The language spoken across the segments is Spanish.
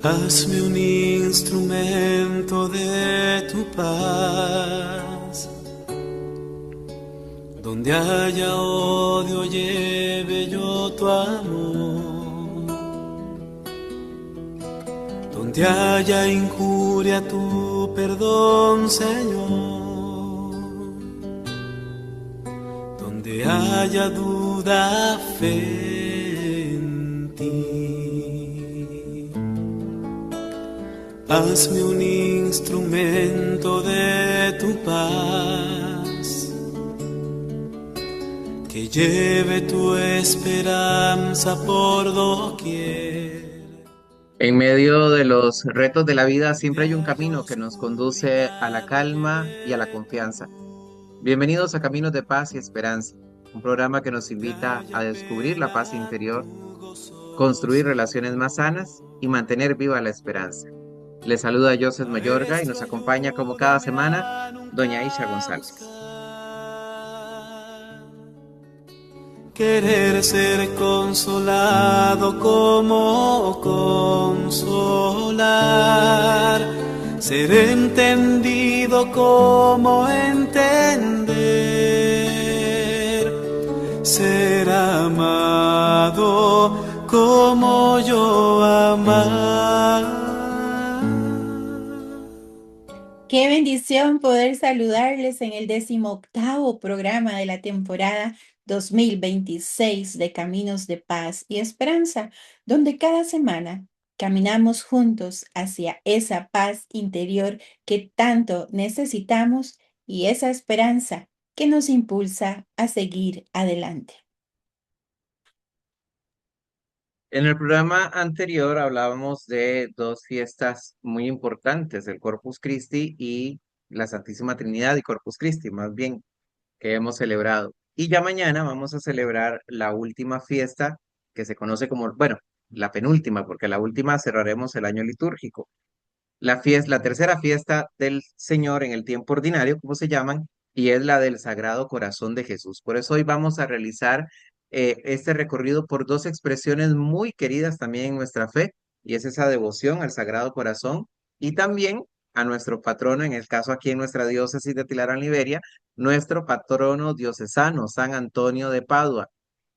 Hazme un instrumento de tu paz. Donde haya odio, lleve yo tu amor. Donde haya injuria, tu perdón, Señor. Donde haya duda, fe en ti. Hazme un instrumento de tu paz, que lleve tu esperanza por doquier. En medio de los retos de la vida siempre hay un camino que nos conduce a la calma y a la confianza. Bienvenidos a Caminos de Paz y Esperanza, un programa que nos invita a descubrir la paz interior, construir relaciones más sanas y mantener viva la esperanza. Les saluda Joseph Mayorga y nos Maestro, acompaña como cada semana ayuda nunca doña Isha González. faltar. Querer ser consolado como consolar, ser entendido como entender, ser amado como yo amar. Qué bendición poder saludarles en el 18º programa de la temporada 2026 de Caminos de Paz y Esperanza, donde cada semana caminamos juntos hacia esa paz interior que tanto necesitamos y esa esperanza que nos impulsa a seguir adelante. En el programa anterior hablábamos de dos fiestas muy importantes, el Corpus Christi y la Santísima Trinidad y Corpus Christi, más bien, que hemos celebrado. Y ya mañana vamos a celebrar la última fiesta que se conoce como, bueno, la penúltima, porque la última cerraremos el año litúrgico. La tercera fiesta del Señor en el tiempo ordinario, como se llaman, y es la del Sagrado Corazón de Jesús. Por eso hoy vamos a realizar este recorrido por dos expresiones muy queridas también en nuestra fe, y es esa devoción al Sagrado Corazón y también a nuestro patrono, en el caso aquí en nuestra diócesis de Tilarán, Liberia, nuestro patrono diocesano, San Antonio de Padua.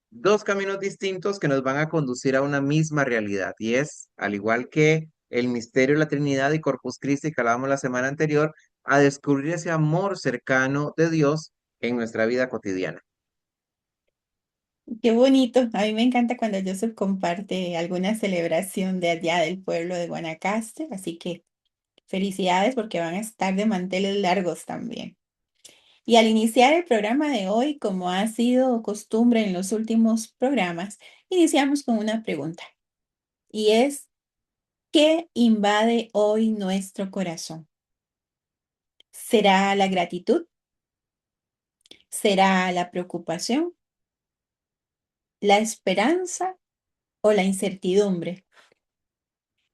Dos caminos distintos que nos van a conducir a una misma realidad y es, al igual que el misterio de la Trinidad y Corpus Christi que hablábamos la semana anterior, a descubrir ese amor cercano de Dios en nuestra vida cotidiana. Qué bonito. A mí me encanta cuando Joseph comparte alguna celebración de allá del pueblo de Guanacaste, así que felicidades porque van a estar de manteles largos también. Y al iniciar el programa de hoy, como ha sido costumbre en los últimos programas, iniciamos con una pregunta y es, ¿qué invade hoy nuestro corazón? ¿Será la gratitud? ¿Será la preocupación? ¿La esperanza o la incertidumbre?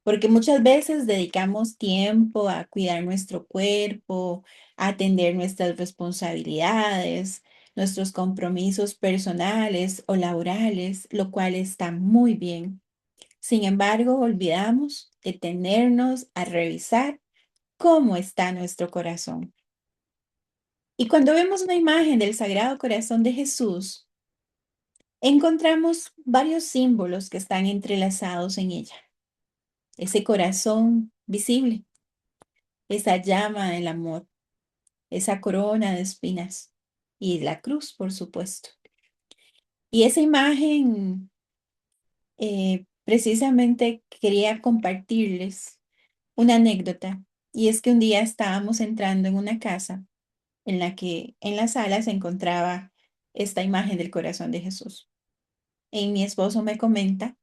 Porque muchas veces dedicamos tiempo a cuidar nuestro cuerpo, a atender nuestras responsabilidades, nuestros compromisos personales o laborales, lo cual está muy bien. Sin embargo, olvidamos detenernos a revisar cómo está nuestro corazón. Y cuando vemos una imagen del Sagrado Corazón de Jesús, encontramos varios símbolos que están entrelazados en ella. Ese corazón visible, esa llama del amor, esa corona de espinas y la cruz, por supuesto. Y esa imagen, precisamente quería compartirles una anécdota, y es que un día estábamos entrando en una casa en la que en la sala se encontraba esta imagen del corazón de Jesús. Y mi esposo me comenta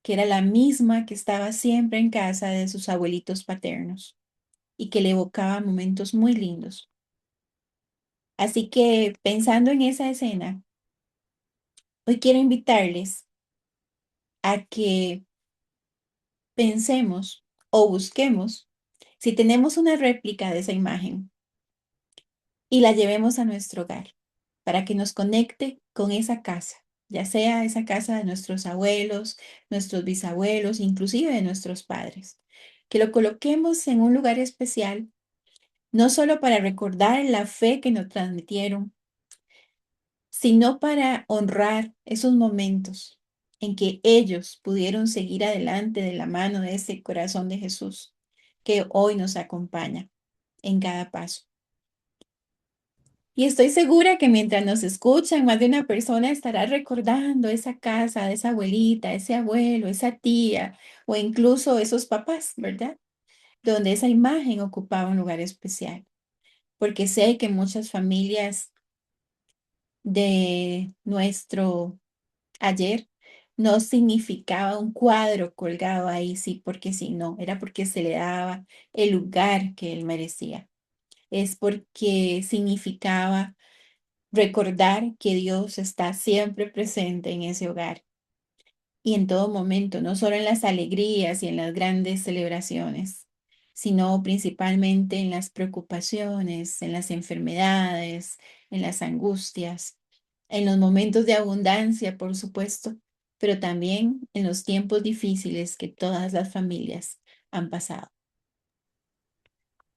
que era la misma que estaba siempre en casa de sus abuelitos paternos y que le evocaba momentos muy lindos. Así que pensando en esa escena, hoy quiero invitarles a que pensemos o busquemos si tenemos una réplica de esa imagen y la llevemos a nuestro hogar para que nos conecte con esa casa ya sea esa casa de nuestros abuelos, nuestros bisabuelos, inclusive de nuestros padres. Que lo coloquemos en un lugar especial, no solo para recordar la fe que nos transmitieron, sino para honrar esos momentos en que ellos pudieron seguir adelante de la mano de ese corazón de Jesús que hoy nos acompaña en cada paso. Y estoy segura que mientras nos escuchan, más de una persona estará recordando esa casa, esa abuelita, ese abuelo, esa tía o incluso esos papás, ¿verdad? Donde esa imagen ocupaba un lugar especial. Porque sé que muchas familias de nuestro ayer no significaba un cuadro colgado ahí, sí, porque sí, no, era porque se le daba el lugar que él merecía. Es porque significaba recordar que Dios está siempre presente en ese hogar y en todo momento, no solo en las alegrías y en las grandes celebraciones, sino principalmente en las preocupaciones, en las enfermedades, en las angustias, en los momentos de abundancia, por supuesto, pero también en los tiempos difíciles que todas las familias han pasado.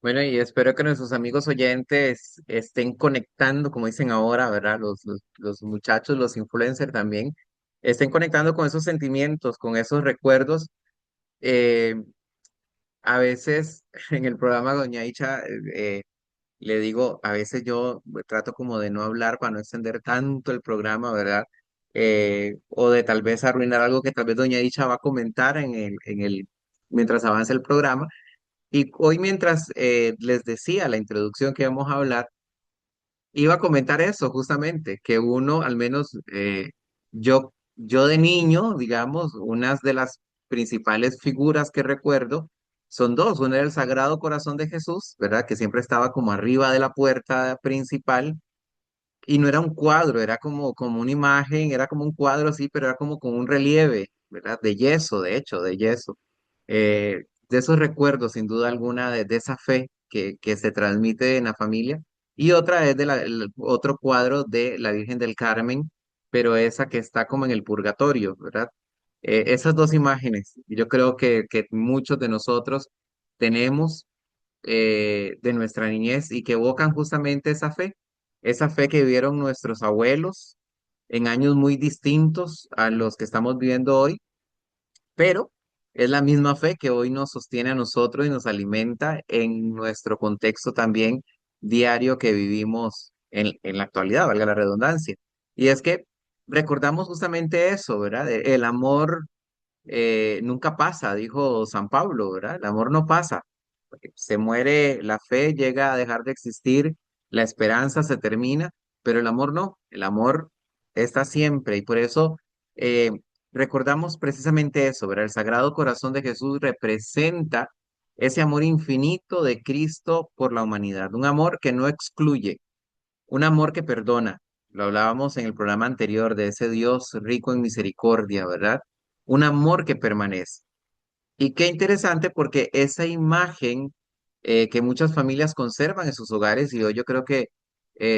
Bueno, y espero que nuestros amigos oyentes estén conectando, como dicen ahora, ¿verdad? Los muchachos, los influencers también, estén conectando con esos sentimientos, con esos recuerdos. Eh, a veces en el programa Doña Icha, le digo, a veces yo trato como de no hablar para no extender tanto el programa, ¿verdad? O de tal vez arruinar algo que tal vez Doña Icha va a comentar mientras avance el programa. Y hoy mientras les decía la introducción que vamos a hablar, iba a comentar eso justamente, que uno, al menos yo de niño, digamos, unas de las principales figuras que recuerdo son dos. Una era el Sagrado Corazón de Jesús, ¿verdad? Que siempre estaba como arriba de la puerta principal y no era un cuadro, era como una imagen, era como un cuadro, sí, pero era como con un relieve, ¿verdad? De yeso, de hecho, de yeso. De esos recuerdos, sin duda alguna, de esa fe que se transmite en la familia. Y otra es otro cuadro de la Virgen del Carmen, pero esa que está como en el purgatorio, ¿verdad? Esas dos imágenes, yo creo que muchos de nosotros tenemos de nuestra niñez y que evocan justamente esa fe que vivieron nuestros abuelos en años muy distintos a los que estamos viviendo hoy, pero es la misma fe que hoy nos sostiene a nosotros y nos alimenta en nuestro contexto también diario que vivimos en la actualidad, valga la redundancia. Y es que recordamos justamente eso, ¿verdad? El amor nunca pasa, dijo San Pablo, ¿verdad? El amor no pasa. Se muere, la fe llega a dejar de existir, la esperanza se termina, pero el amor no, el amor está siempre y por eso eh, recordamos precisamente eso, ¿verdad? El Sagrado Corazón de Jesús representa ese amor infinito de Cristo por la humanidad, un amor que no excluye, un amor que perdona. Lo hablábamos en el programa anterior de ese Dios rico en misericordia, ¿verdad? Un amor que permanece. Y qué interesante porque esa imagen que muchas familias conservan en sus hogares y hoy yo creo que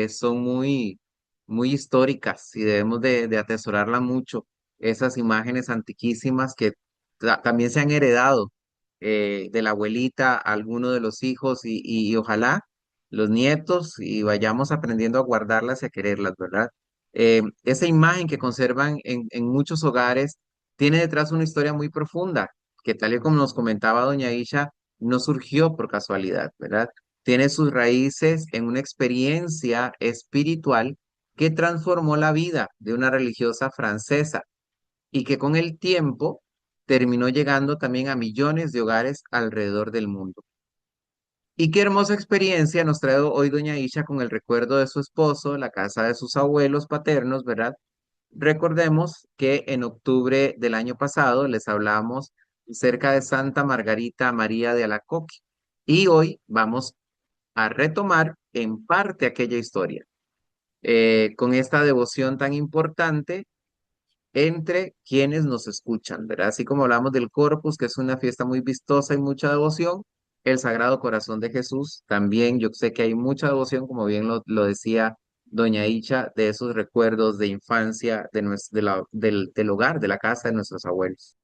son muy históricas y debemos de atesorarla mucho. Esas imágenes antiquísimas que también se han heredado de la abuelita a alguno de los hijos y ojalá los nietos y vayamos aprendiendo a guardarlas y a quererlas, ¿verdad? Esa imagen que conservan en muchos hogares tiene detrás una historia muy profunda que tal y como nos comentaba doña Isha, no surgió por casualidad, ¿verdad? Tiene sus raíces en una experiencia espiritual que transformó la vida de una religiosa francesa y que con el tiempo terminó llegando también a millones de hogares alrededor del mundo. Y qué hermosa experiencia nos trae hoy doña Isha con el recuerdo de su esposo, la casa de sus abuelos paternos, ¿verdad? Recordemos que en octubre del año pasado les hablamos cerca de Santa Margarita María de Alacoque y hoy vamos a retomar en parte aquella historia con esta devoción tan importante entre quienes nos escuchan, ¿verdad? Así como hablamos del Corpus, que es una fiesta muy vistosa y mucha devoción, el Sagrado Corazón de Jesús también, yo sé que hay mucha devoción, como bien lo decía doña Icha, de esos recuerdos de infancia del hogar, de la casa de nuestros abuelos.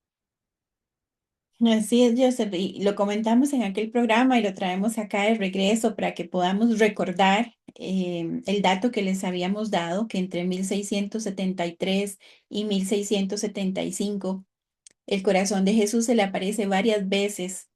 Así es, Joseph, y lo comentamos en aquel programa y lo traemos acá de regreso para que podamos recordar el dato que les habíamos dado, que entre 1673 y 1675 el corazón de Jesús se le aparece varias veces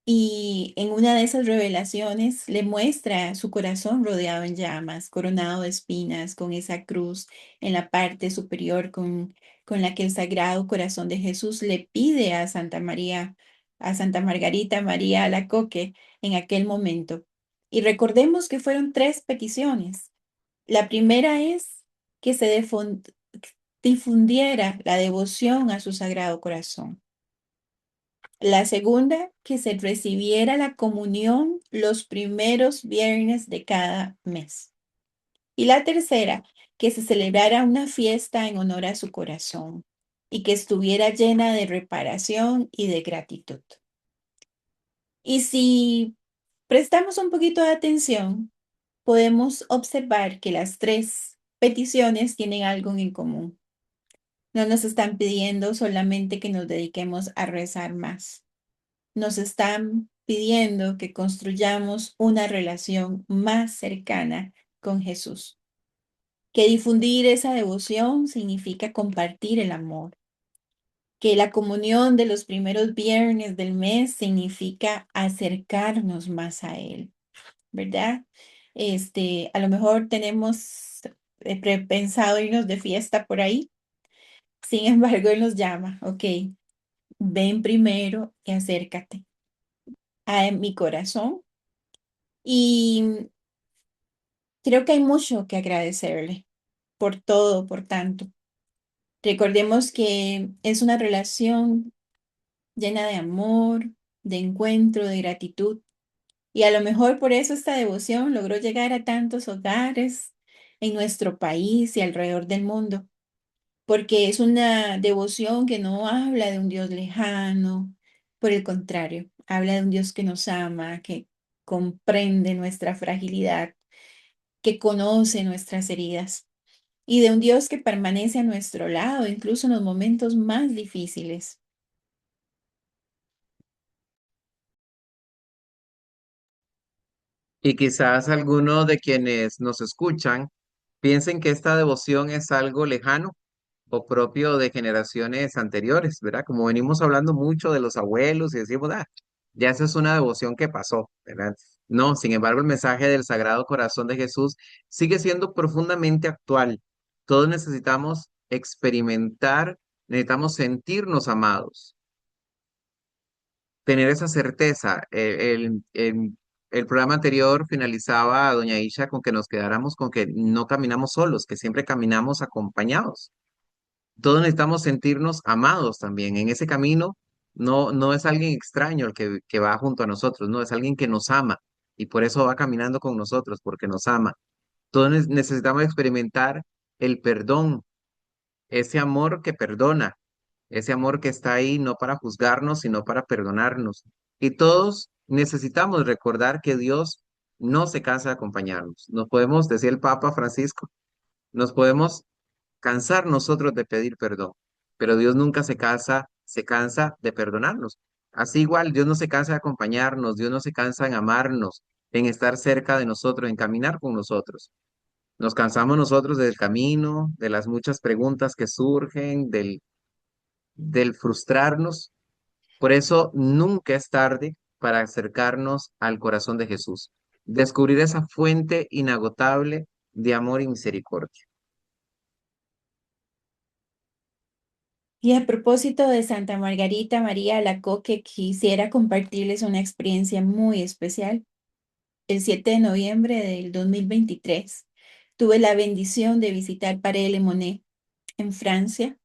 y en una de esas revelaciones le muestra su corazón rodeado en llamas, coronado de espinas, con esa cruz en la parte superior con la que el Sagrado Corazón de Jesús le pide a Santa María, a Santa Margarita María Alacoque en aquel momento. Y recordemos que fueron tres peticiones. La primera es que se difundiera la devoción a su Sagrado Corazón. La segunda, que se recibiera la comunión los primeros viernes de cada mes. Y la tercera, que se celebrara una fiesta en honor a su corazón y que estuviera llena de reparación y de gratitud. Y si prestamos un poquito de atención, podemos observar que las tres peticiones tienen algo en común. No nos están pidiendo solamente que nos dediquemos a rezar más. Nos están pidiendo que construyamos una relación más cercana con Jesús, que difundir esa devoción significa compartir el amor, que la comunión de los primeros viernes del mes significa acercarnos más a Él, ¿verdad? A lo mejor tenemos pensado irnos de fiesta por ahí, sin embargo, Él nos llama, ok, ven primero y acércate a mi corazón. Y creo que hay mucho que agradecerle por todo, por tanto. Recordemos que es una relación llena de amor, de encuentro, de gratitud. Y a lo mejor por eso esta devoción logró llegar a tantos hogares en nuestro país y alrededor del mundo. Porque es una devoción que no habla de un Dios lejano, por el contrario, habla de un Dios que nos ama, que comprende nuestra fragilidad, que conoce nuestras heridas y de un Dios que permanece a nuestro lado, incluso en los momentos más difíciles. Y quizás algunos de quienes nos escuchan piensen que esta devoción es algo lejano o propio de generaciones anteriores, ¿verdad? Como venimos hablando mucho de los abuelos y decimos, ya esa es una devoción que pasó, ¿verdad? No, sin embargo, el mensaje del Sagrado Corazón de Jesús sigue siendo profundamente actual. Todos necesitamos experimentar, necesitamos sentirnos amados, tener esa certeza. El programa anterior finalizaba a Doña Isha con que nos quedáramos con que no caminamos solos, que siempre caminamos acompañados. Todos necesitamos sentirnos amados también. En ese camino no es alguien extraño el que va junto a nosotros, no, es alguien que nos ama y por eso va caminando con nosotros, porque nos ama. Todos necesitamos experimentar el perdón, ese amor que perdona, ese amor que está ahí no para juzgarnos, sino para perdonarnos. Y todos necesitamos recordar que Dios no se cansa de acompañarnos. Nos podemos, decía el Papa Francisco, nos podemos cansar nosotros de pedir perdón, pero Dios nunca se cansa de perdonarnos. Así igual, Dios no se cansa de acompañarnos, Dios no se cansa en amarnos, en estar cerca de nosotros, en caminar con nosotros. Nos cansamos nosotros del camino, de las muchas preguntas que surgen, del frustrarnos. Por eso nunca es tarde para acercarnos al corazón de Jesús, descubrir esa fuente inagotable de amor y misericordia. Y a propósito de Santa Margarita María Alacoque, quisiera compartirles una experiencia muy especial. El 7 de noviembre del 2023 tuve la bendición de visitar Paray-le-Monier en Francia,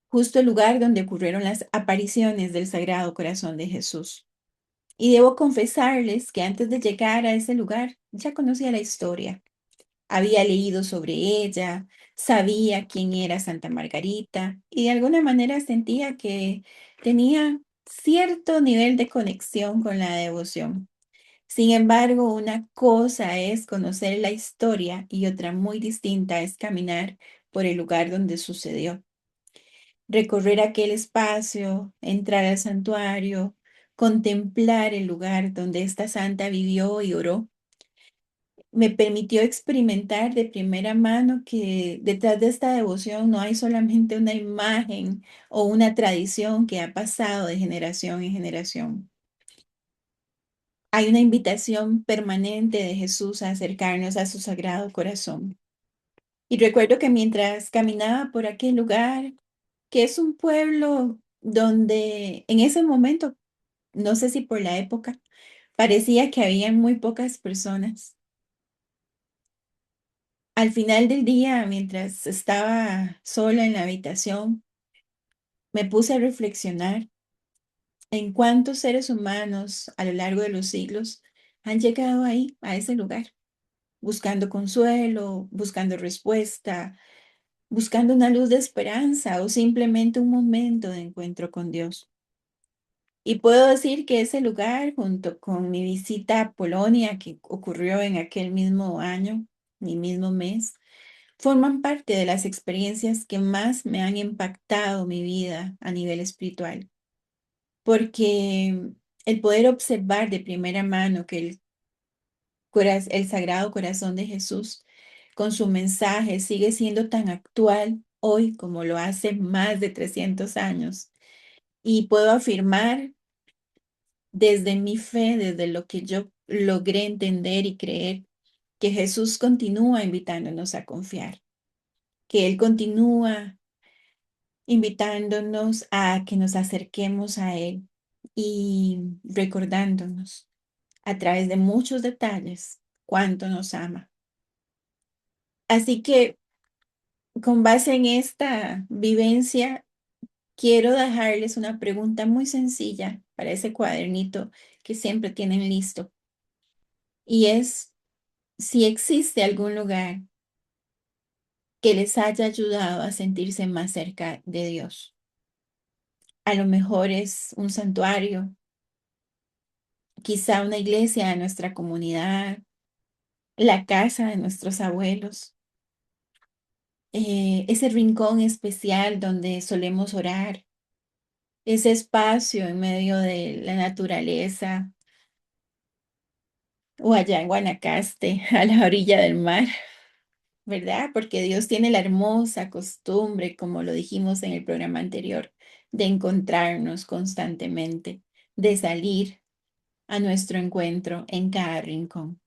justo el lugar donde ocurrieron las apariciones del Sagrado Corazón de Jesús. Y debo confesarles que antes de llegar a ese lugar ya conocía la historia. Había leído sobre ella, sabía quién era Santa Margarita y de alguna manera sentía que tenía cierto nivel de conexión con la devoción. Sin embargo, una cosa es conocer la historia y otra muy distinta es caminar por el lugar donde sucedió. Recorrer aquel espacio, entrar al santuario, contemplar el lugar donde esta santa vivió y oró, me permitió experimentar de primera mano que detrás de esta devoción no hay solamente una imagen o una tradición que ha pasado de generación en generación. Hay una invitación permanente de Jesús a acercarnos a su sagrado corazón. Y recuerdo que mientras caminaba por aquel lugar, que es un pueblo donde en ese momento, no sé si por la época, parecía que había muy pocas personas. Al final del día, mientras estaba sola en la habitación, me puse a reflexionar en cuántos seres humanos a lo largo de los siglos han llegado ahí, a ese lugar, buscando consuelo, buscando respuesta, buscando una luz de esperanza o simplemente un momento de encuentro con Dios. Y puedo decir que ese lugar, junto con mi visita a Polonia, que ocurrió en aquel mismo año, mi mismo mes, forman parte de las experiencias que más me han impactado mi vida a nivel espiritual, porque el poder observar de primera mano que el Sagrado Corazón de Jesús, con su mensaje, sigue siendo tan actual hoy como lo hace más de 300 años. Y puedo afirmar desde mi fe, desde lo que yo logré entender y creer, que Jesús continúa invitándonos a confiar, que Él continúa invitándonos a que nos acerquemos a Él y recordándonos a través de muchos detalles cuánto nos ama. Así que con base en esta vivencia, quiero dejarles una pregunta muy sencilla para ese cuadernito que siempre tienen listo. Y es si existe algún lugar que les haya ayudado a sentirse más cerca de Dios. A lo mejor es un santuario, quizá una iglesia de nuestra comunidad, la casa de nuestros abuelos, ese rincón especial donde solemos orar, ese espacio en medio de la naturaleza o allá en Guanacaste, a la orilla del mar, ¿verdad? Porque Dios tiene la hermosa costumbre, como lo dijimos en el programa anterior, de encontrarnos constantemente, de salir a nuestro encuentro en cada rincón.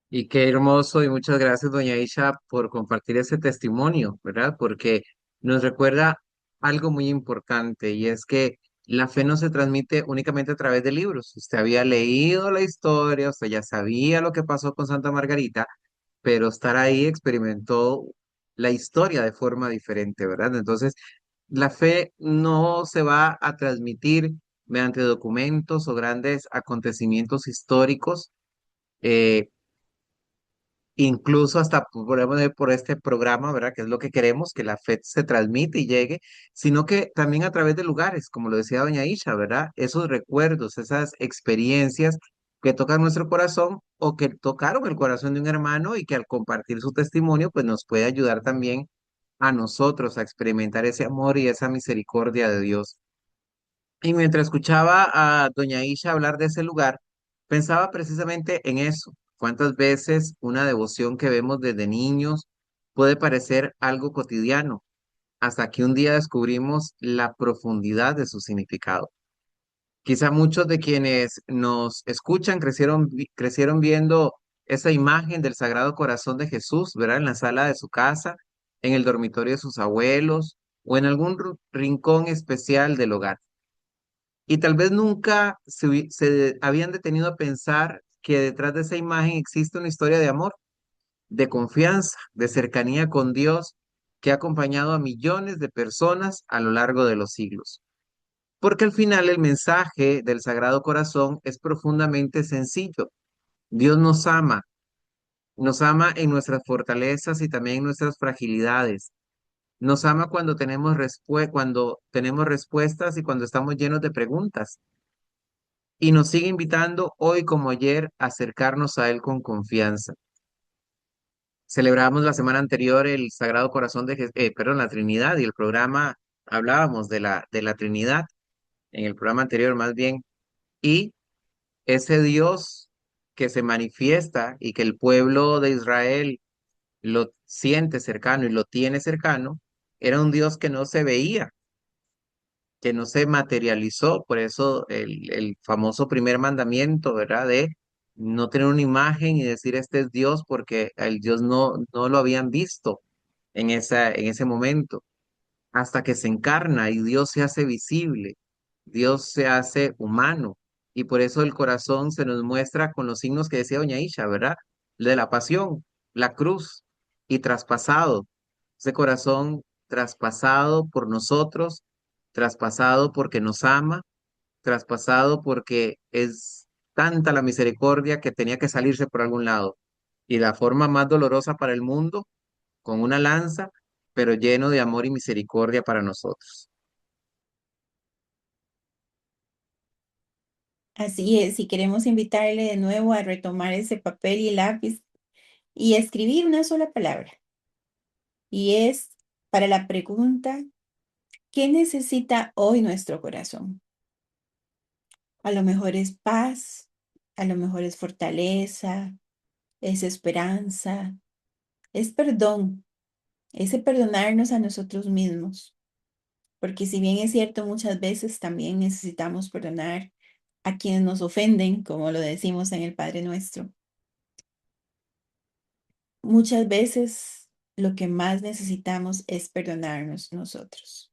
Y qué hermoso y muchas gracias, doña Isha, por compartir ese testimonio, ¿verdad? Porque nos recuerda algo muy importante y es que la fe no se transmite únicamente a través de libros. Usted había leído la historia, usted ya sabía lo que pasó con Santa Margarita, pero estar ahí experimentó la historia de forma diferente, ¿verdad? Entonces, la fe no se va a transmitir mediante documentos o grandes acontecimientos históricos. eh, Incluso hasta podemos ver por este programa, ¿verdad? Que es lo que queremos, que la fe se transmite y llegue, sino que también a través de lugares, como lo decía doña Isha, ¿verdad? Esos recuerdos, esas experiencias que tocan nuestro corazón o que tocaron el corazón de un hermano y que al compartir su testimonio, pues nos puede ayudar también a nosotros a experimentar ese amor y esa misericordia de Dios. Y mientras escuchaba a doña Isha hablar de ese lugar, pensaba precisamente en eso. ¿Cuántas veces una devoción que vemos desde niños puede parecer algo cotidiano, hasta que un día descubrimos la profundidad de su significado? Quizá muchos de quienes nos escuchan crecieron viendo esa imagen del Sagrado Corazón de Jesús, ¿verdad? En la sala de su casa, en el dormitorio de sus abuelos o en algún rincón especial del hogar. Y tal vez nunca se habían detenido a pensar que detrás de esa imagen existe una historia de amor, de confianza, de cercanía con Dios que ha acompañado a millones de personas a lo largo de los siglos. Porque al final el mensaje del Sagrado Corazón es profundamente sencillo. Dios nos ama en nuestras fortalezas y también en nuestras fragilidades. Nos ama cuando tenemos respuestas y cuando estamos llenos de preguntas. y nos sigue invitando hoy como ayer a acercarnos a Él con confianza. Celebramos la semana anterior el Sagrado Corazón de perdón, la Trinidad, y el programa hablábamos de la Trinidad, en el programa anterior más bien, y ese Dios que se manifiesta y que el pueblo de Israel lo siente cercano y lo tiene cercano, era un Dios que no se veía, que no se materializó. Por eso el famoso primer mandamiento, ¿verdad? De no tener una imagen y decir este es Dios, porque el Dios no lo habían visto en ese momento, hasta que se encarna y Dios se hace visible, Dios se hace humano. Y por eso el corazón se nos muestra con los signos que decía doña Isha, ¿verdad? De la pasión, la cruz y traspasado. Ese corazón traspasado por nosotros, traspasado porque nos ama, traspasado porque es tanta la misericordia que tenía que salirse por algún lado. Y la forma más dolorosa para el mundo, con una lanza, pero lleno de amor y misericordia para nosotros. Así es, si queremos invitarle de nuevo a retomar ese papel y lápiz y escribir una sola palabra, y es para la pregunta, ¿qué necesita hoy nuestro corazón? A lo mejor es paz, a lo mejor es fortaleza, es esperanza, es perdón, ese perdonarnos a nosotros mismos, porque si bien es cierto, muchas veces también necesitamos perdonar a quienes nos ofenden, como lo decimos en el Padre Nuestro. Muchas veces lo que más necesitamos es perdonarnos nosotros.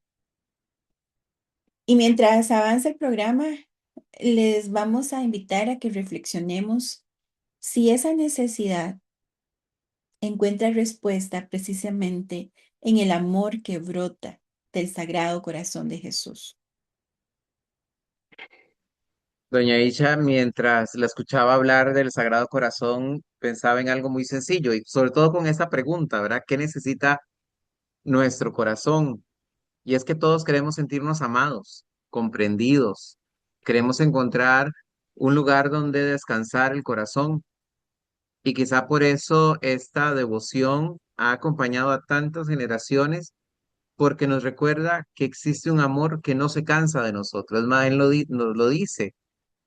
Y mientras avanza el programa, les vamos a invitar a que reflexionemos si esa necesidad encuentra respuesta precisamente en el amor que brota del Sagrado Corazón de Jesús. Doña Isha, mientras la escuchaba hablar del Sagrado Corazón, pensaba en algo muy sencillo y sobre todo con esta pregunta, ¿verdad? ¿Qué necesita nuestro corazón? Y es que todos queremos sentirnos amados, comprendidos, queremos encontrar un lugar donde descansar el corazón. Y quizá por eso esta devoción ha acompañado a tantas generaciones, porque nos recuerda que existe un amor que no se cansa de nosotros. Es más, nos lo dice: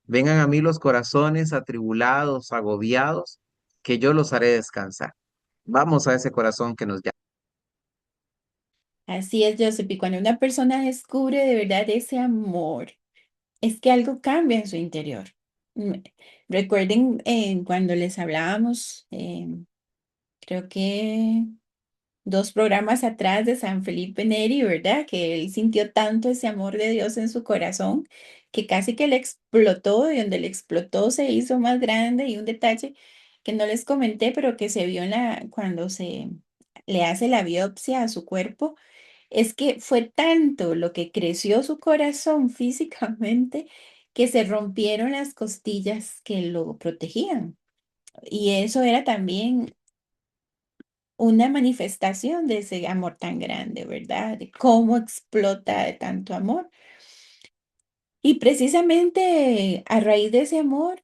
vengan a mí los corazones atribulados, agobiados, que yo los haré descansar. Vamos a ese corazón que nos llama. Así es, Joseph, y cuando una persona descubre de verdad ese amor, es que algo cambia en su interior. Mm, Recuerden cuando les hablábamos, creo que 2 programas atrás de San Felipe Neri, ¿verdad? Que él sintió tanto ese amor de Dios en su corazón que casi que le explotó, y donde le explotó se hizo más grande. Y un detalle que no les comenté, pero que se vio cuando se le hace la biopsia a su cuerpo, es que fue tanto lo que creció su corazón físicamente que se rompieron las costillas que lo protegían. Y eso era también una manifestación de ese amor tan grande, ¿verdad? De cómo explota de tanto amor. Y precisamente a raíz de ese amor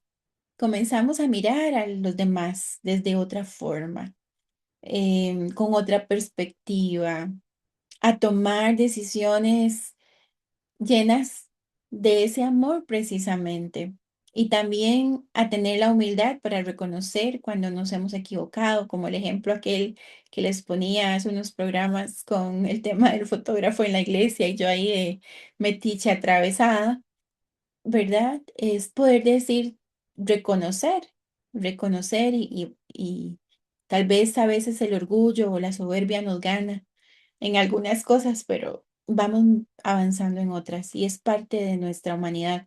comenzamos a mirar a los demás desde otra forma, con otra perspectiva, a tomar decisiones llenas de ese amor precisamente. Y también a tener la humildad para reconocer cuando nos hemos equivocado, como el ejemplo aquel que les ponía hace unos programas con el tema del fotógrafo en la iglesia y yo ahí de metiche atravesada, ¿verdad? Es poder decir, reconocer, reconocer y tal vez a veces el orgullo o la soberbia nos gana en algunas cosas, pero vamos avanzando en otras y es parte de nuestra humanidad.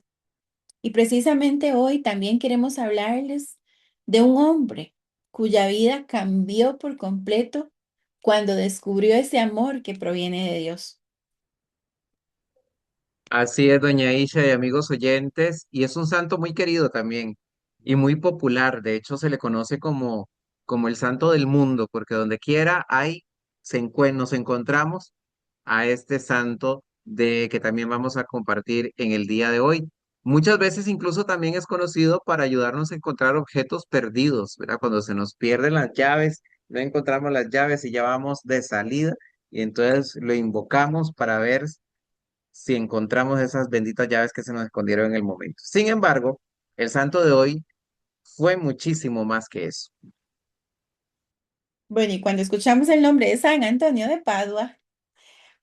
Y precisamente hoy también queremos hablarles de un hombre cuya vida cambió por completo cuando descubrió ese amor que proviene de Dios. Así es, doña Isha y amigos oyentes, y es un santo muy querido también y muy popular. De hecho, se le conoce como el santo del mundo, porque donde quiera nos encontramos a este santo de que también vamos a compartir en el día de hoy. Muchas veces incluso también es conocido para ayudarnos a encontrar objetos perdidos, ¿verdad? Cuando se nos pierden las llaves, no encontramos las llaves y ya vamos de salida y entonces lo invocamos para ver si encontramos esas benditas llaves que se nos escondieron en el momento. Sin embargo, el santo de hoy fue muchísimo más que eso. Bueno, y cuando escuchamos el nombre de San Antonio de Padua,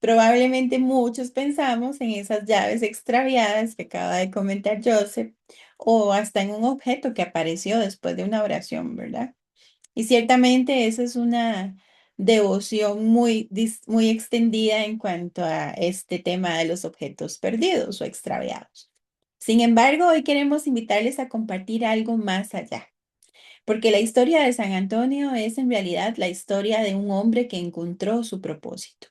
probablemente muchos pensamos en esas llaves extraviadas que acaba de comentar Joseph, o hasta en un objeto que apareció después de una oración, ¿verdad? Y ciertamente esa es una devoción muy extendida en cuanto a este tema de los objetos perdidos o extraviados. Sin embargo, hoy queremos invitarles a compartir algo más allá, porque la historia de San Antonio es en realidad la historia de un hombre que encontró su propósito.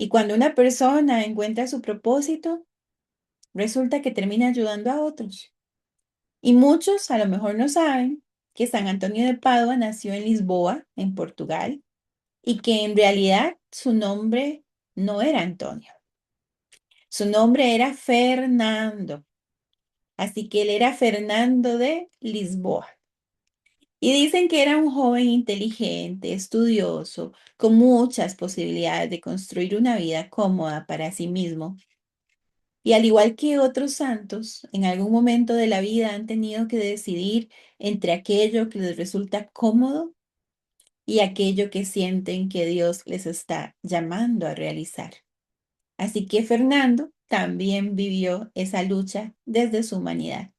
Y cuando una persona encuentra su propósito, resulta que termina ayudando a otros. Y muchos a lo mejor no saben que San Antonio de Padua nació en Lisboa, en Portugal, y que en realidad su nombre no era Antonio, su nombre era Fernando, así que él era Fernando de Lisboa. Y dicen que era un joven inteligente, estudioso, con muchas posibilidades de construir una vida cómoda para sí mismo. Y al igual que otros santos, en algún momento de la vida han tenido que decidir entre aquello que les resulta cómodo y aquello que sienten que Dios les está llamando a realizar. Así que Fernando también vivió esa lucha desde su humanidad.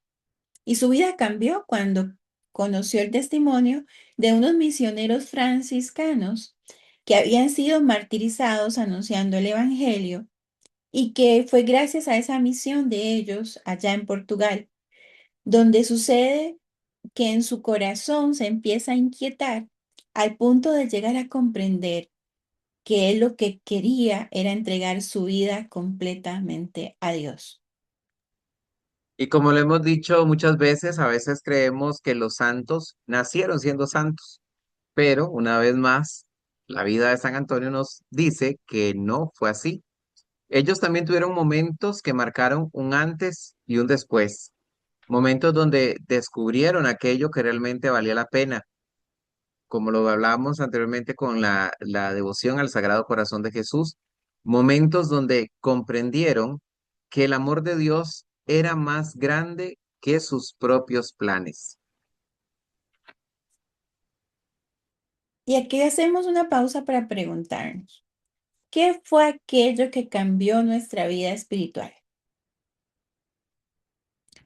Y su vida cambió cuando conoció el testimonio de unos misioneros franciscanos que habían sido martirizados anunciando el Evangelio y que fue gracias a esa misión de ellos allá en Portugal, donde sucede que en su corazón se empieza a inquietar al punto de llegar a comprender que él lo que quería era entregar su vida completamente a Dios. Y como lo hemos dicho muchas veces, a veces creemos que los santos nacieron siendo santos, pero una vez más, la vida de San Antonio nos dice que no fue así. Ellos también tuvieron momentos que marcaron un antes y un después, momentos donde descubrieron aquello que realmente valía la pena, como lo hablábamos anteriormente con la devoción al Sagrado Corazón de Jesús, momentos donde comprendieron que el amor de Dios era más grande que sus propios planes. Y aquí hacemos una pausa para preguntarnos, ¿qué fue aquello que cambió nuestra vida espiritual?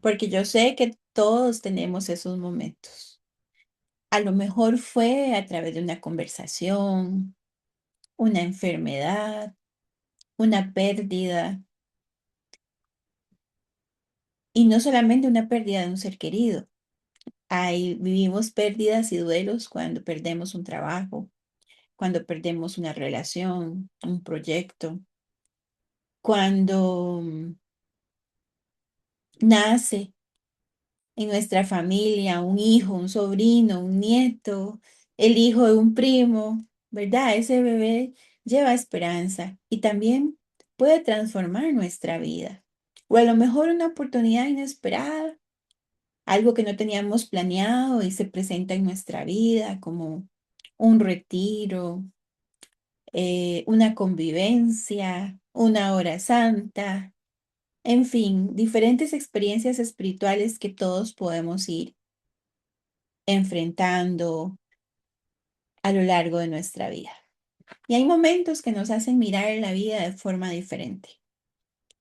Porque yo sé que todos tenemos esos momentos. A lo mejor fue a través de una conversación, una enfermedad, una pérdida, y no solamente una pérdida de un ser querido. Vivimos pérdidas y duelos cuando perdemos un trabajo, cuando perdemos una relación, un proyecto, cuando nace en nuestra familia un hijo, un sobrino, un nieto, el hijo de un primo, ¿verdad? Ese bebé lleva esperanza y también puede transformar nuestra vida. O a lo mejor una oportunidad inesperada, algo que no teníamos planeado y se presenta en nuestra vida, como un retiro, una convivencia, una hora santa, en fin, diferentes experiencias espirituales que todos podemos ir enfrentando a lo largo de nuestra vida. Y hay momentos que nos hacen mirar la vida de forma diferente.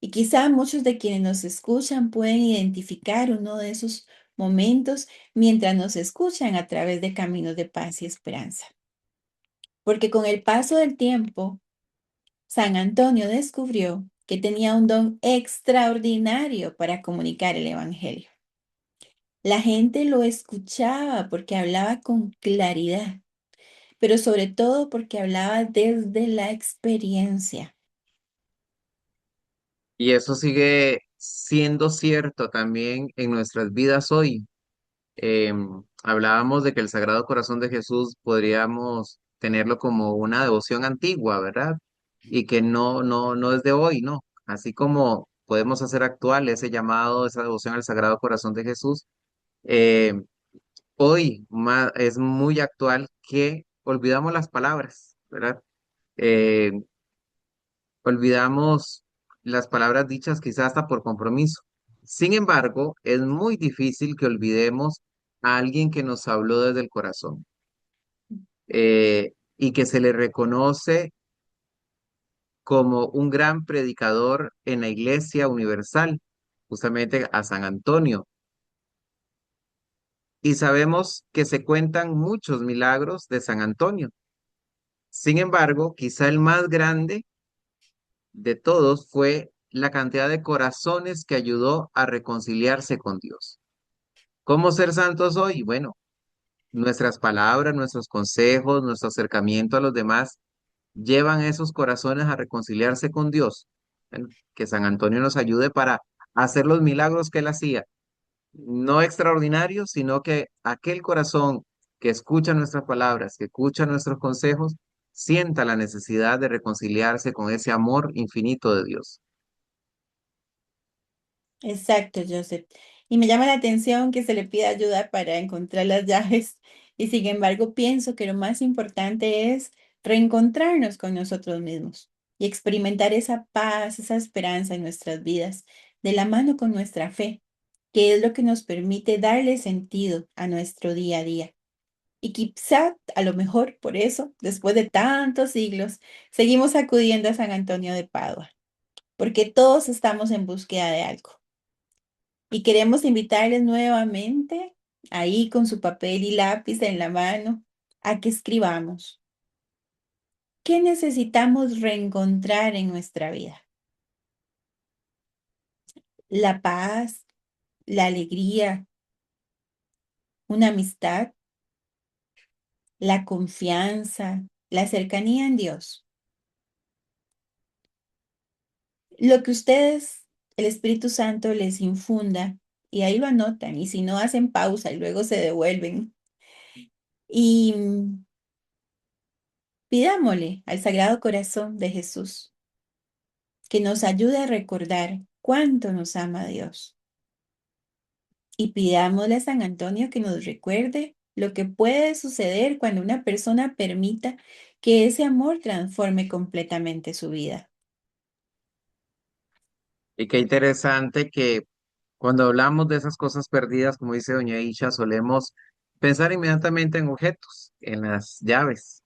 Y quizá muchos de quienes nos escuchan pueden identificar uno de esos momentos mientras nos escuchan a través de caminos de paz y esperanza. Porque con el paso del tiempo, San Antonio descubrió que tenía un don extraordinario para comunicar el Evangelio. La gente lo escuchaba porque hablaba con claridad, pero sobre todo porque hablaba desde la experiencia. Y eso sigue siendo cierto también en nuestras vidas hoy. Hablábamos de que el Sagrado Corazón de Jesús podríamos tenerlo como una devoción antigua, ¿verdad? Y que no es de hoy, ¿no? Así como podemos hacer actual ese llamado, esa devoción al Sagrado Corazón de Jesús. Eh, Hoy es muy actual que olvidamos las palabras, ¿verdad? Eh, Olvidamos las palabras dichas quizás hasta por compromiso. Sin embargo, es muy difícil que olvidemos a alguien que nos habló desde el corazón, y que se le reconoce como un gran predicador en la Iglesia Universal, justamente a San Antonio. Y sabemos que se cuentan muchos milagros de San Antonio. Sin embargo, quizá el más grande de todos fue la cantidad de corazones que ayudó a reconciliarse con Dios. ¿Cómo ser santos hoy? Bueno, nuestras palabras, nuestros consejos, nuestro acercamiento a los demás llevan a esos corazones a reconciliarse con Dios. Bueno, que San Antonio nos ayude para hacer los milagros que él hacía, no extraordinarios, sino que aquel corazón que escucha nuestras palabras, que escucha nuestros consejos, sienta la necesidad de reconciliarse con ese amor infinito de Dios. Exacto, Joseph. Y me llama la atención que se le pida ayuda para encontrar las llaves. Y sin embargo, pienso que lo más importante es reencontrarnos con nosotros mismos y experimentar esa paz, esa esperanza en nuestras vidas, de la mano con nuestra fe, que es lo que nos permite darle sentido a nuestro día a día. Y quizá, a lo mejor por eso, después de tantos siglos, seguimos acudiendo a San Antonio de Padua, porque todos estamos en búsqueda de algo. Y queremos invitarles nuevamente, ahí con su papel y lápiz en la mano, a que escribamos. ¿Qué necesitamos reencontrar en nuestra vida? La paz, la alegría, una amistad, la confianza, la cercanía en Dios. Lo que ustedes, el Espíritu Santo les infunda, y ahí lo anotan, y si no hacen pausa y luego se devuelven. Y pidámosle al Sagrado Corazón de Jesús que nos ayude a recordar cuánto nos ama Dios. Y pidámosle a San Antonio que nos recuerde lo que puede suceder cuando una persona permita que ese amor transforme completamente su vida. Y qué interesante que cuando hablamos de esas cosas perdidas, como dice doña Isha, solemos pensar inmediatamente en objetos, en las llaves.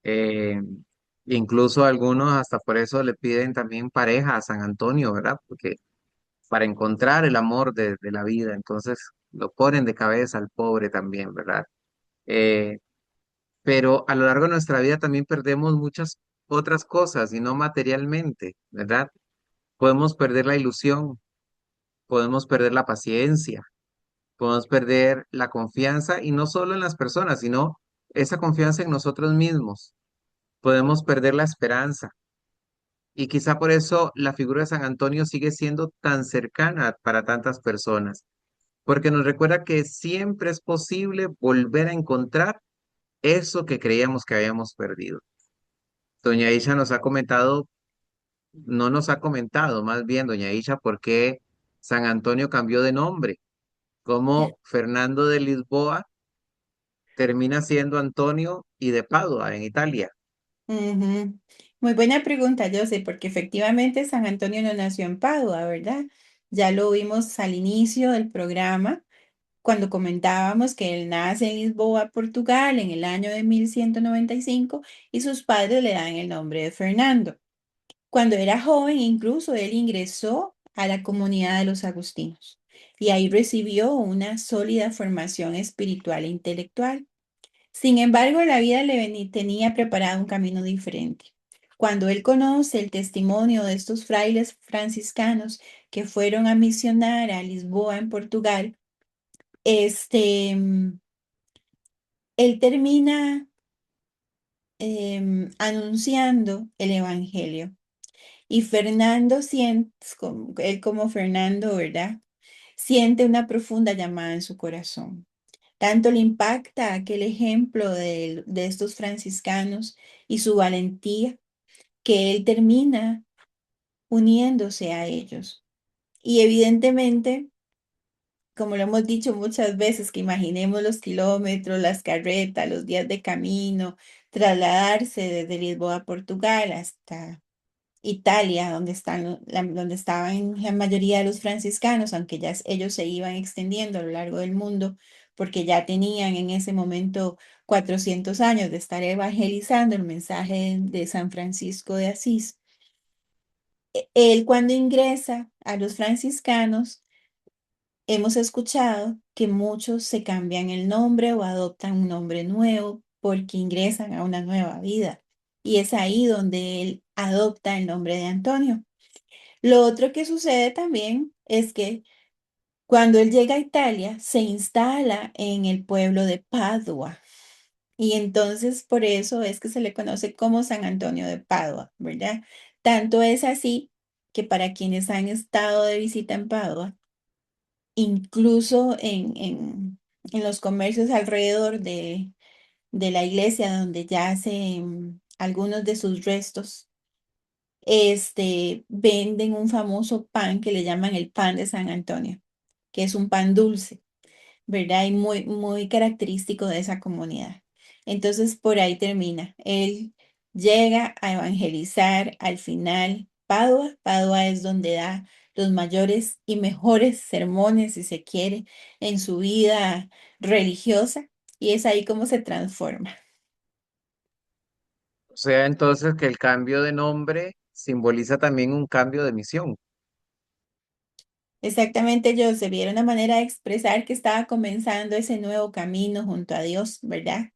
Eh, Incluso algunos hasta por eso le piden también pareja a San Antonio, ¿verdad? Porque para encontrar el amor de la vida, entonces lo ponen de cabeza al pobre también, ¿verdad? Eh, pero a lo largo de nuestra vida también perdemos muchas otras cosas y no materialmente, ¿verdad? Podemos perder la ilusión, podemos perder la paciencia, podemos perder la confianza y no solo en las personas, sino esa confianza en nosotros mismos. Podemos perder la esperanza. Y quizá por eso la figura de San Antonio sigue siendo tan cercana para tantas personas, porque nos recuerda que siempre es posible volver a encontrar eso que creíamos que habíamos perdido. Doña Isha nos ha comentado, no nos ha comentado, más bien, doña Isha, por qué San Antonio cambió de nombre, cómo Fernando de Lisboa termina siendo Antonio y de Padua en Italia. Ujú. Muy buena pregunta, José, porque efectivamente San Antonio no nació en Padua, ¿verdad? Ya lo vimos al inicio del programa, cuando comentábamos que él nace en Lisboa, Portugal, en el año de 1195 y sus padres le dan el nombre de Fernando. Cuando era joven, incluso él ingresó a la comunidad de los agustinos y ahí recibió una sólida formación espiritual e intelectual. Sin embargo, la vida tenía preparado un camino diferente. Cuando él conoce el testimonio de estos frailes franciscanos que fueron a misionar a Lisboa, en Portugal, él termina anunciando el Evangelio. Y Fernando siente, él como Fernando, ¿verdad? Siente una profunda llamada en su corazón. Tanto le impacta aquel ejemplo de estos franciscanos y su valentía, que él termina uniéndose a ellos. Y evidentemente, como lo hemos dicho muchas veces, que imaginemos los kilómetros, las carretas, los días de camino, trasladarse desde Lisboa a Portugal hasta Italia, donde donde estaban la mayoría de los franciscanos, aunque ya ellos se iban extendiendo a lo largo del mundo, porque ya tenían en ese momento 400 años de estar evangelizando el mensaje de San Francisco de Asís. Él cuando ingresa a los franciscanos, hemos escuchado que muchos se cambian el nombre o adoptan un nombre nuevo porque ingresan a una nueva vida. Y es ahí donde él adopta el nombre de Antonio. Lo otro que sucede también es que cuando él llega a Italia, se instala en el pueblo de Padua. Y entonces por eso es que se le conoce como San Antonio de Padua, ¿verdad? Tanto es así que para quienes han estado de visita en Padua, incluso en los comercios alrededor de la iglesia donde yacen algunos de sus restos, venden un famoso pan que le llaman el pan de San Antonio, que es un pan dulce, ¿verdad? Y muy, muy característico de esa comunidad. Entonces, por ahí termina. Él llega a evangelizar al final Padua. Padua es donde da los mayores y mejores sermones, si se quiere, en su vida religiosa. Y es ahí como se transforma. O sea, entonces que el cambio de nombre simboliza también un cambio de misión. Exactamente, Joseph, y era una manera de expresar que estaba comenzando ese nuevo camino junto a Dios, ¿verdad?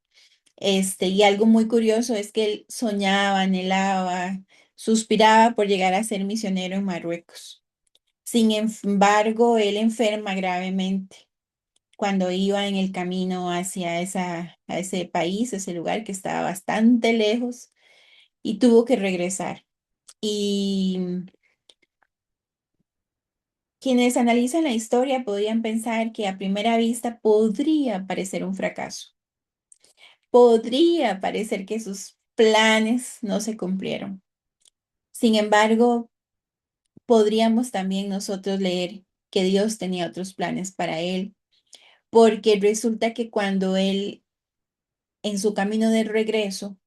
Y algo muy curioso es que él soñaba, anhelaba, suspiraba por llegar a ser misionero en Marruecos. Sin embargo, él enferma gravemente cuando iba en el camino hacia a ese país, ese lugar que estaba bastante lejos, y tuvo que regresar. Y quienes analizan la historia podrían pensar que a primera vista podría parecer un fracaso. Podría parecer que sus planes no se cumplieron. Sin embargo, podríamos también nosotros leer que Dios tenía otros planes para él, porque resulta que cuando él, en su camino de regreso,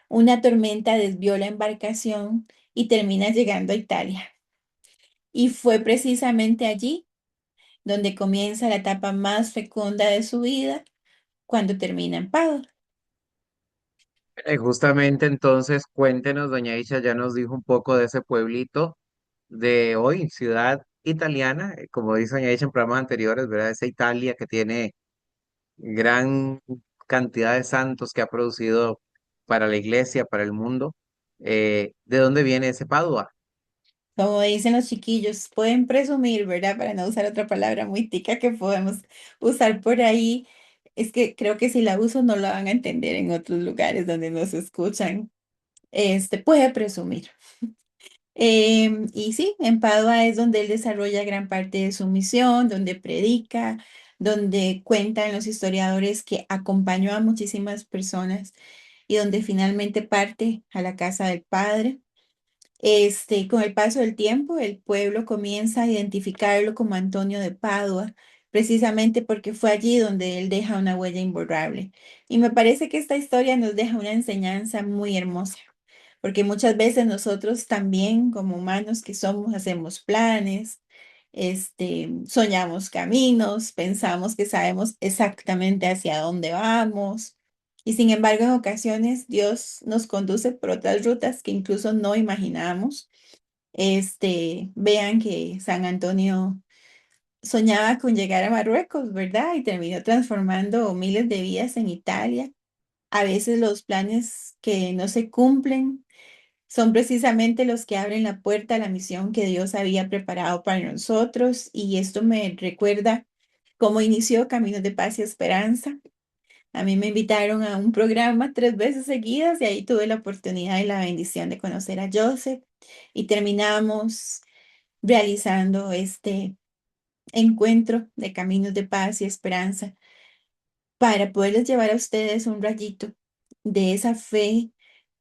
una tormenta desvió la embarcación y termina llegando a Italia. Y fue precisamente allí donde comienza la etapa más fecunda de su vida, cuando termina en Padua. Justamente entonces, cuéntenos, doña Isha ya nos dijo un poco de ese pueblito de hoy, ciudad italiana, como dice doña Isha en programas anteriores, ¿verdad? Esa Italia que tiene gran cantidad de santos que ha producido para la iglesia, para el mundo. ¿De dónde viene ese Padua? Como dicen los chiquillos, pueden presumir, ¿verdad? Para no usar otra palabra muy tica que podemos usar por ahí. Es que creo que si la uso no la van a entender en otros lugares donde nos escuchan. Puede presumir. Y sí, en Padua es donde él desarrolla gran parte de su misión, donde predica, donde cuentan los historiadores que acompañó a muchísimas personas y donde finalmente parte a la casa del Padre. Con el paso del tiempo, el pueblo comienza a identificarlo como Antonio de Padua, precisamente porque fue allí donde él deja una huella imborrable. Y me parece que esta historia nos deja una enseñanza muy hermosa, porque muchas veces nosotros también, como humanos que somos, hacemos planes, soñamos caminos, pensamos que sabemos exactamente hacia dónde vamos. Y sin embargo, en ocasiones Dios nos conduce por otras rutas que incluso no imaginamos. Vean que San Antonio soñaba con llegar a Marruecos, ¿verdad? Y terminó transformando miles de vidas en Italia. A veces los planes que no se cumplen son precisamente los que abren la puerta a la misión que Dios había preparado para nosotros. Y esto me recuerda cómo inició Caminos de Paz y Esperanza. A mí me invitaron a un programa 3 veces seguidas y ahí tuve la oportunidad y la bendición de conocer a Joseph y terminamos realizando este encuentro de Caminos de Paz y Esperanza para poderles llevar a ustedes un rayito de esa fe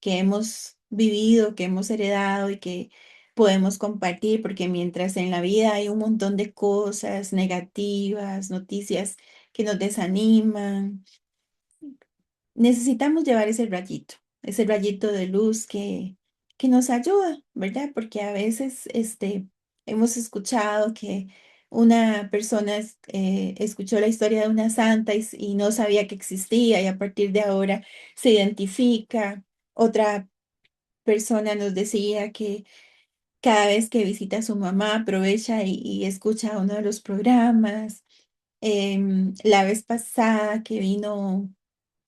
que hemos vivido, que hemos heredado y que podemos compartir, porque mientras en la vida hay un montón de cosas negativas, noticias que nos desaniman, necesitamos llevar ese rayito de luz que nos ayuda, ¿verdad? Porque a veces hemos escuchado que una persona escuchó la historia de una santa y no sabía que existía y a partir de ahora se identifica. Otra persona nos decía que cada vez que visita a su mamá aprovecha y escucha uno de los programas. La vez pasada que vino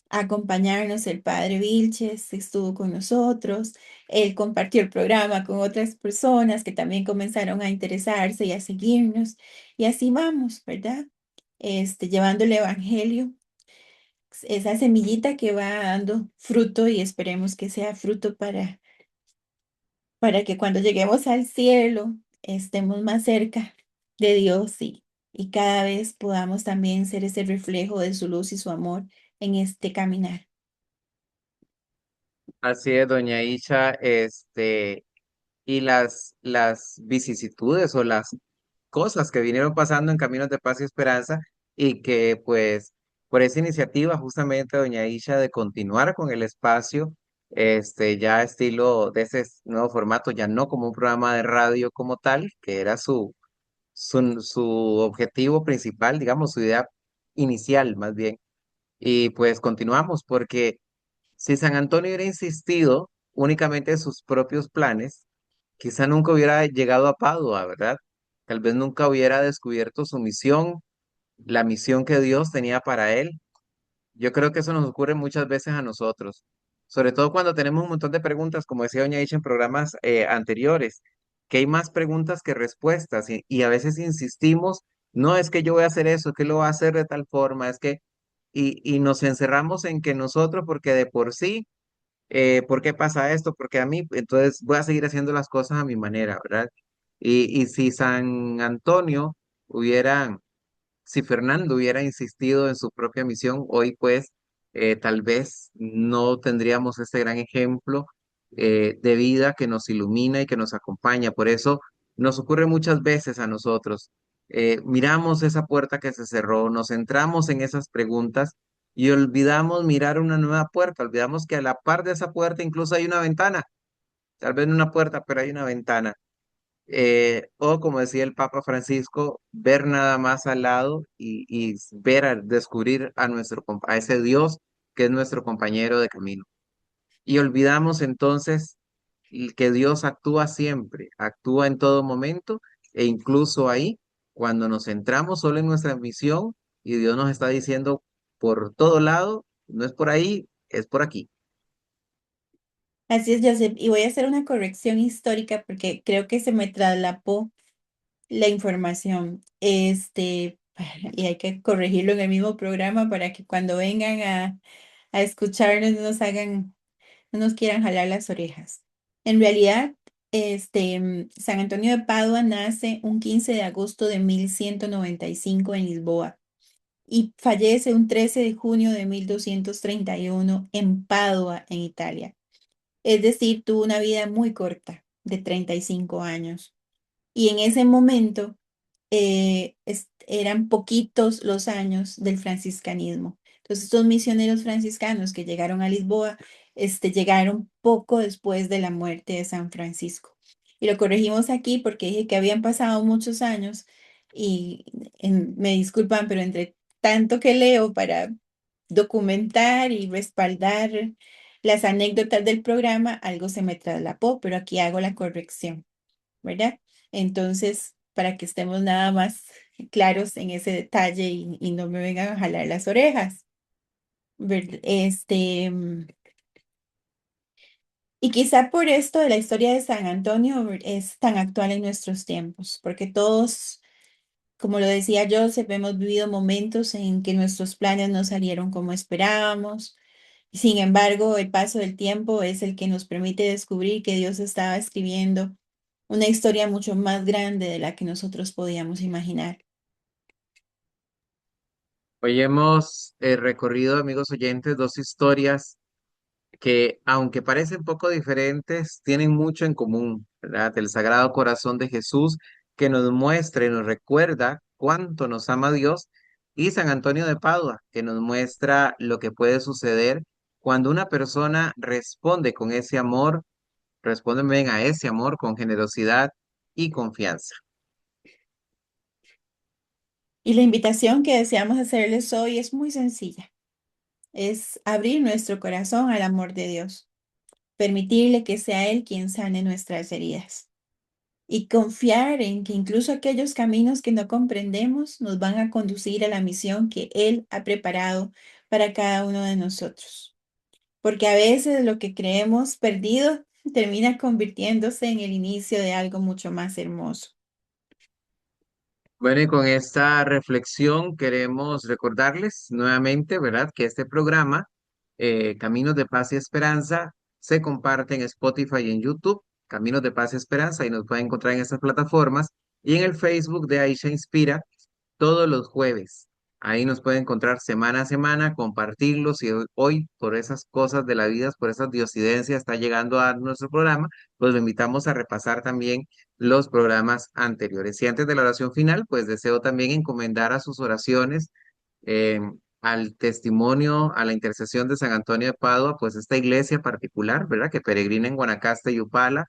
acompañarnos el padre Vilches, estuvo con nosotros, él compartió el programa con otras personas que también comenzaron a interesarse y a seguirnos, y así vamos, ¿verdad? Llevando el evangelio, esa semillita que va dando fruto y esperemos que sea fruto para que cuando lleguemos al cielo estemos más cerca de Dios y cada vez podamos también ser ese reflejo de su luz y su amor en este caminar. Así es, doña Isha, y las vicisitudes o las cosas que vinieron pasando en Caminos de Paz y Esperanza y que pues por esa iniciativa justamente doña Isha de continuar con el espacio, ya estilo de ese nuevo formato, ya no como un programa de radio como tal, que era su objetivo principal, digamos, su idea inicial más bien. Y pues continuamos porque si San Antonio hubiera insistido únicamente en sus propios planes, quizá nunca hubiera llegado a Padua, ¿verdad? Tal vez nunca hubiera descubierto su misión, la misión que Dios tenía para él. Yo creo que eso nos ocurre muchas veces a nosotros, sobre todo cuando tenemos un montón de preguntas, como decía Doña Isha en programas anteriores, que hay más preguntas que respuestas y a veces insistimos, no es que yo voy a hacer eso, que lo voy a hacer de tal forma, es que, y nos encerramos en que nosotros, porque de por sí ¿por qué pasa esto? Porque a mí, entonces voy a seguir haciendo las cosas a mi manera, ¿verdad? Y si San Antonio hubiera, si Fernando hubiera insistido en su propia misión, hoy pues tal vez no tendríamos este gran ejemplo de vida que nos ilumina y que nos acompaña. Por eso nos ocurre muchas veces a nosotros. Miramos esa puerta que se cerró, nos centramos en esas preguntas y olvidamos mirar una nueva puerta, olvidamos que a la par de esa puerta incluso hay una ventana, tal vez no una puerta, pero hay una ventana. O como decía el Papa Francisco, ver nada más al lado y ver, descubrir a a ese Dios que es nuestro compañero de camino. Y olvidamos entonces que Dios actúa siempre, actúa en todo momento e incluso ahí, cuando nos centramos solo en nuestra misión y Dios nos está diciendo por todo lado, no es por ahí, es por aquí. Así es, Joseph. Y voy a hacer una corrección histórica porque creo que se me traslapó la información. Y hay que corregirlo en el mismo programa para que cuando vengan a escucharnos no nos quieran jalar las orejas. En realidad, San Antonio de Padua nace un 15 de agosto de 1195 en Lisboa y fallece un 13 de junio de 1231 en Padua, en Italia. Es decir, tuvo una vida muy corta, de 35 años. Y en ese momento eran poquitos los años del franciscanismo. Entonces, estos misioneros franciscanos que llegaron a Lisboa, llegaron poco después de la muerte de San Francisco. Y lo corregimos aquí porque dije que habían pasado muchos años y me disculpan, pero entre tanto que leo para documentar y respaldar las anécdotas del programa, algo se me traslapó, pero aquí hago la corrección, ¿verdad? Entonces, para que estemos nada más claros en ese detalle y no me vengan a jalar las orejas. Y quizá por esto de la historia de San Antonio es tan actual en nuestros tiempos, porque todos, como lo decía Joseph, hemos vivido momentos en que nuestros planes no salieron como esperábamos. Sin embargo, el paso del tiempo es el que nos permite descubrir que Dios estaba escribiendo una historia mucho más grande de la que nosotros podíamos imaginar. Hoy hemos recorrido, amigos oyentes, dos historias que, aunque parecen poco diferentes, tienen mucho en común. ¿verdad? El Sagrado Corazón de Jesús que nos muestra y nos recuerda cuánto nos ama Dios, y San Antonio de Padua, que nos muestra lo que puede suceder cuando una persona responde con ese amor, responde bien a ese amor con generosidad y confianza. Y la invitación que deseamos hacerles hoy es muy sencilla. Es abrir nuestro corazón al amor de Dios, permitirle que sea Él quien sane nuestras heridas y confiar en que incluso aquellos caminos que no comprendemos nos van a conducir a la misión que Él ha preparado para cada uno de nosotros. Porque a veces lo que creemos perdido termina convirtiéndose en el inicio de algo mucho más hermoso. Bueno, y con esta reflexión queremos recordarles nuevamente, ¿verdad?, que este programa, Caminos de Paz y Esperanza, se comparte en Spotify y en YouTube, Caminos de Paz y Esperanza, y nos pueden encontrar en estas plataformas, y en el Facebook de Aisha Inspira, todos los jueves. Ahí nos puede encontrar semana a semana, compartirlos, y hoy por esas cosas de la vida, por esas diosidencias está llegando a nuestro programa, pues lo invitamos a repasar también los programas anteriores. Y antes de la oración final, pues deseo también encomendar a sus oraciones, eh, al testimonio, a la intercesión de San Antonio de Padua, pues esta iglesia particular, ¿verdad? Que peregrina en Guanacaste y Upala,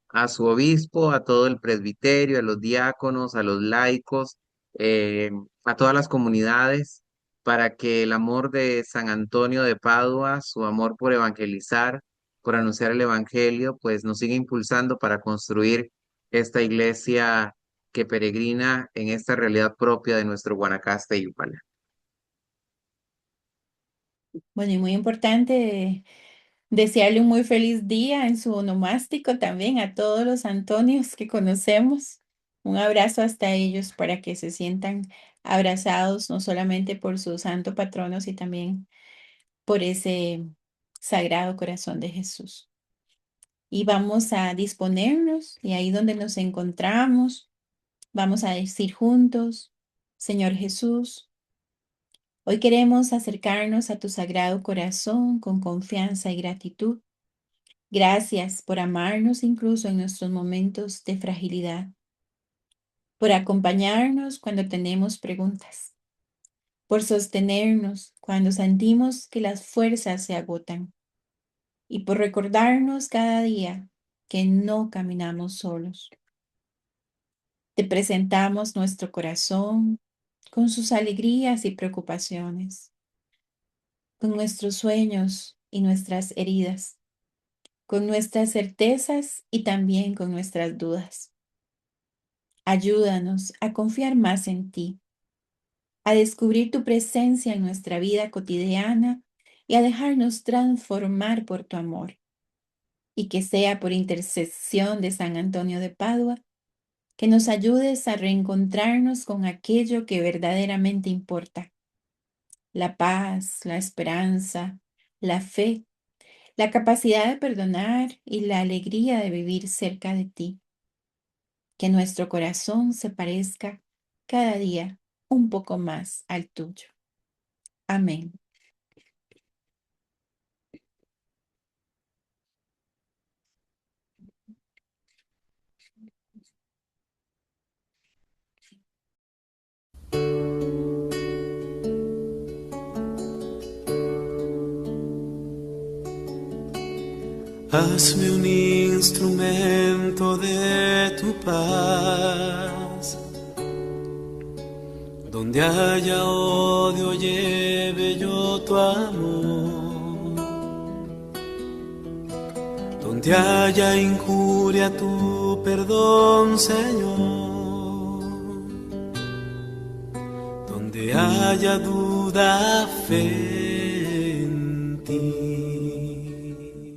a su obispo, a todo el presbiterio, a los diáconos, a los laicos, eh, a todas las comunidades, para que el amor de San Antonio de Padua, su amor por evangelizar, por anunciar el evangelio, pues nos siga impulsando para construir esta iglesia que peregrina en esta realidad propia de nuestro Guanacaste y Upala. Bueno, y muy importante desearle un muy feliz día en su onomástico también a todos los Antonios que conocemos. Un abrazo hasta ellos para que se sientan abrazados no solamente por su santo patrono, sino también por ese Sagrado Corazón de Jesús. Y vamos a disponernos y ahí donde nos encontramos, vamos a decir juntos, Señor Jesús, hoy queremos acercarnos a tu Sagrado Corazón con confianza y gratitud. Gracias por amarnos incluso en nuestros momentos de fragilidad, por acompañarnos cuando tenemos preguntas, por sostenernos cuando sentimos que las fuerzas se agotan y por recordarnos cada día que no caminamos solos. Te presentamos nuestro corazón con sus alegrías y preocupaciones, con nuestros sueños y nuestras heridas, con nuestras certezas y también con nuestras dudas. Ayúdanos a confiar más en ti, a descubrir tu presencia en nuestra vida cotidiana y a dejarnos transformar por tu amor. Y que sea por intercesión de San Antonio de Padua, que nos ayudes a reencontrarnos con aquello que verdaderamente importa: la paz, la esperanza, la fe, la capacidad de perdonar y la alegría de vivir cerca de ti. Que nuestro corazón se parezca cada día un poco más al tuyo. Amén. Hazme un instrumento de tu paz. Donde haya odio, lleve yo tu amor. Donde haya injuria, tu perdón, Señor. Donde haya duda, fe en ti.